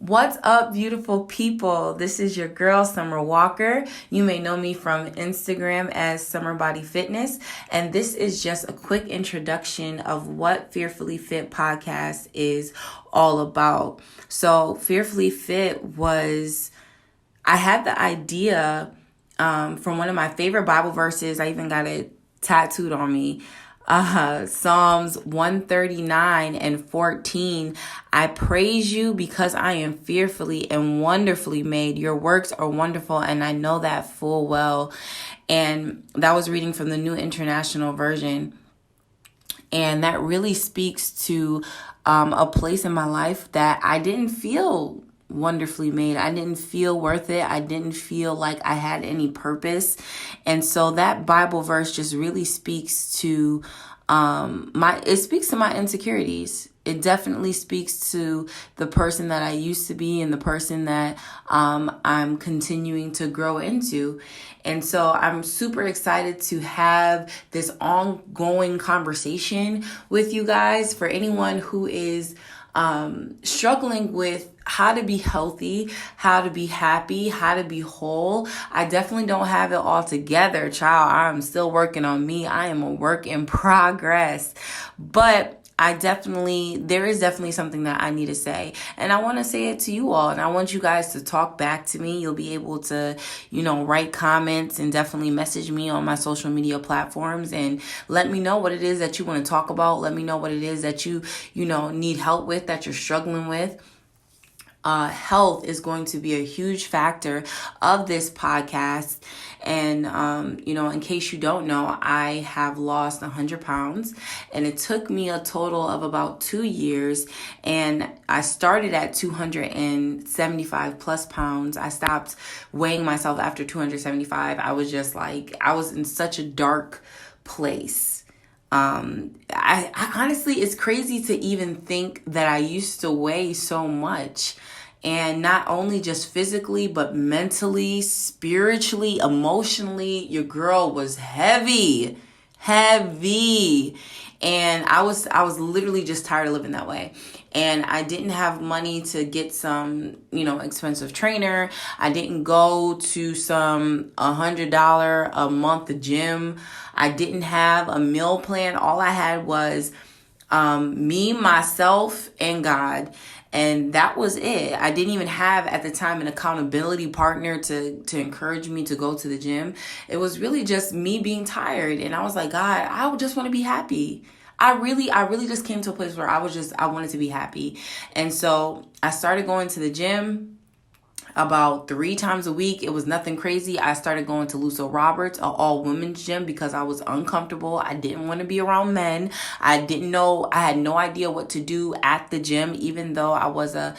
What's up, beautiful people? This is your girl, Summer Walker. You may know me from Instagram as SomerBodyFitness, and this is just a quick introduction of what Fearfully Fit podcast is all about. So, Fearfully Fit I had the idea from one of my favorite Bible verses. I even got it tattooed on me. Psalms 139:14. I praise you because I am fearfully and wonderfully made. Your works are wonderful, and I know that full well. And that was reading from the New International Version. And that really speaks to a place in my life that I didn't feel wonderfully made. I didn't feel worth it. I didn't feel like I had any purpose. And so that Bible verse just really speaks to my insecurities. It definitely speaks to the person that I used to be and the person that I'm continuing to grow into. And so I'm super excited to have this ongoing conversation with you guys. For anyone who is struggling with how to be healthy, how to be happy, how to be whole. I definitely don't have it all together, child. I'm still working on me. I am a work in progress. But there is definitely something that I need to say. And I want to say it to you all. And I want you guys to talk back to me. You'll be able to, write comments and definitely message me on my social media platforms and let me know what it is that you want to talk about. Let me know what it is that you need help with, that you're struggling with. Health is going to be a huge factor of this podcast. And, in case you don't know, I have lost 100 pounds and it took me a total of about 2 years. And I started at 275 plus pounds. I stopped weighing myself after 275. I was in such a dark place. I honestly, it's crazy to even think that I used to weigh so much. And not only just physically, but mentally, spiritually, emotionally, your girl was heavy. And I was literally just tired of living that way. And I didn't have money to get some, expensive trainer. I didn't go to some $100 a month gym. I didn't have a meal plan. All I had was me, myself, and God. And that was it. I didn't even have at the time an accountability partner to encourage me to go to the gym. It was really just me being tired. And I was like, God, I just want to be happy. I really just came to a place where I wanted to be happy. And so I started going to the gym about 3 times a week. It was nothing crazy. I started going to Luso Roberts, an all-women's gym, because I was uncomfortable. I didn't want to be around men. I had no idea what to do at the gym, even though I was a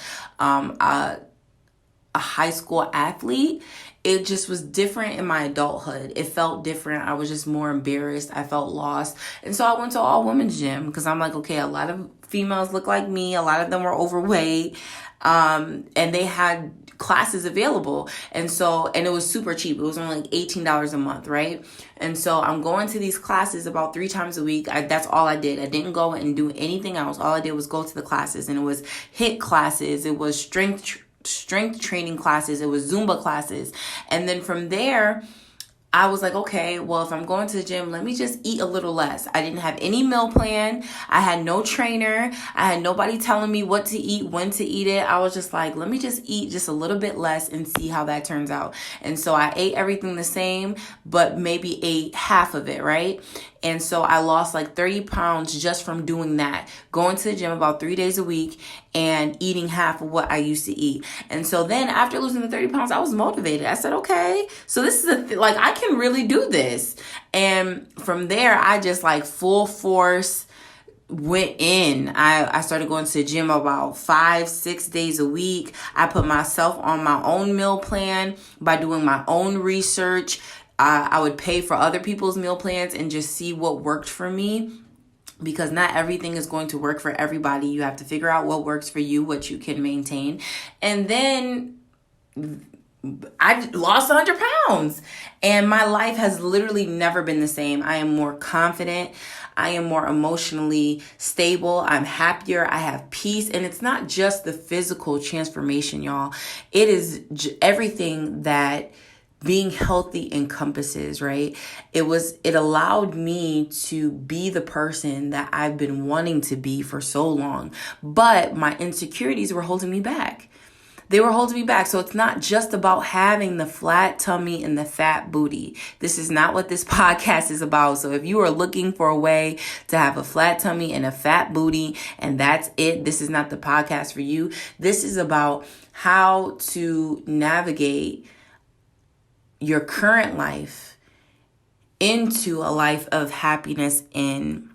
high school athlete. It just was different in my adulthood. It felt different. I was just more embarrassed. I felt lost. And so I went to all women's gym because I'm like, okay, a lot of females look like me. A lot of them were overweight. And they had classes available. And it was super cheap. It was only like $18 a month, right? And so I'm going to these classes about 3 times a week. That's all I did. I didn't go and do anything else. All I did was go to the classes, and it was HIIT classes. It was strength training classes. It was Zumba classes. And then from there, I was like, okay, well, if I'm going to the gym, let me just eat a little less. I didn't have any meal plan. I had no trainer. I had nobody telling me what to eat, when to eat it. I was just like, let me just eat just a little bit less and see how that turns out. And so I ate everything the same, but maybe ate half of it, right? And so I lost like 30 pounds just from doing that, going to the gym about 3 days a week and eating half of what I used to eat. And so then after losing the 30 pounds, I was motivated. I said, okay, so this is I can really do this. And from there, I just full force went in. I started going to the gym about 5-6 days a week. I put myself on my own meal plan by doing my own research. I would pay for other people's meal plans and just see what worked for me, because not everything is going to work for everybody. You have to figure out what works for you, what you can maintain. And then I lost 100 pounds and my life has literally never been the same. I am more confident. I am more emotionally stable. I'm happier. I have peace. And it's not just the physical transformation, y'all. It is everything that being healthy encompasses, right? It allowed me to be the person that I've been wanting to be for so long, but my insecurities were holding me back. They were holding me back. So it's not just about having the flat tummy and the fat booty. This is not what this podcast is about. So if you are looking for a way to have a flat tummy and a fat booty and that's it, this is not the podcast for you. This is about how to navigate your current life into a life of happiness and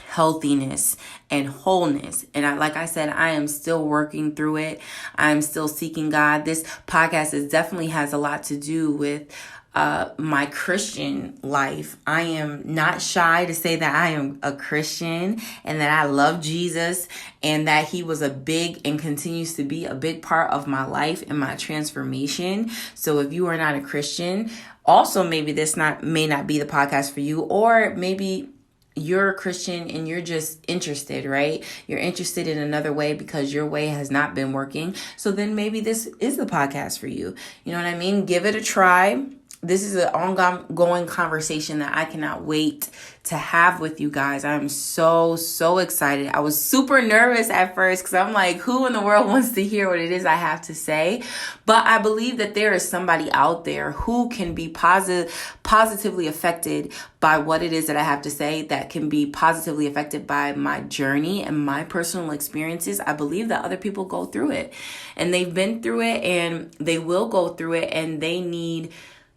healthiness and wholeness. And like I said, I am still working through it. I'm still seeking God. This podcast definitely has a lot to do with my Christian life. I am not shy to say that I am a Christian and that I love Jesus and that he was a big and continues to be a big part of my life and my transformation. So if you are not a Christian, also maybe this may not be the podcast for you, or maybe you're a Christian and you're just interested, right? You're interested in another way because your way has not been working. So then maybe this is the podcast for you. You know what I mean? Give it a try. This is an ongoing conversation that I cannot wait to have with you guys. I'm so excited. I was super nervous at first because I'm like, who in the world wants to hear what it is I have to say? But I believe that there is somebody out there who can be positively affected by what it is that I have to say, that can be positively affected by my journey and my personal experiences. I believe that other people go through it and they've been through it and they will go through it and they need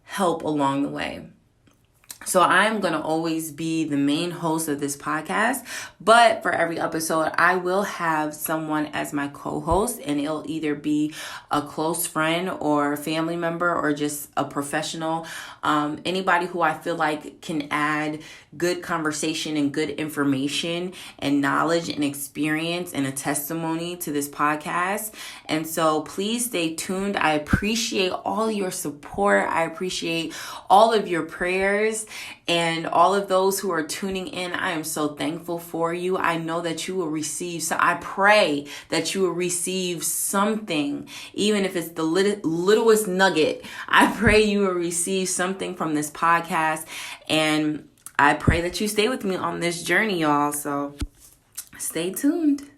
help along the way. So I'm going to always be the main host of this podcast, but for every episode, I will have someone as my co-host, and it'll either be a close friend or family member or just a professional, anybody who I feel like can add good conversation and good information and knowledge and experience and a testimony to this podcast. And so please stay tuned. I appreciate all your support. I appreciate all of your prayers. And all of those who are tuning in, I am so thankful for you. I know that you will receive. So I pray that you will receive something, even if it's the littlest nugget. I pray you will receive something from this podcast. And I pray that you stay with me on this journey, y'all. So stay tuned.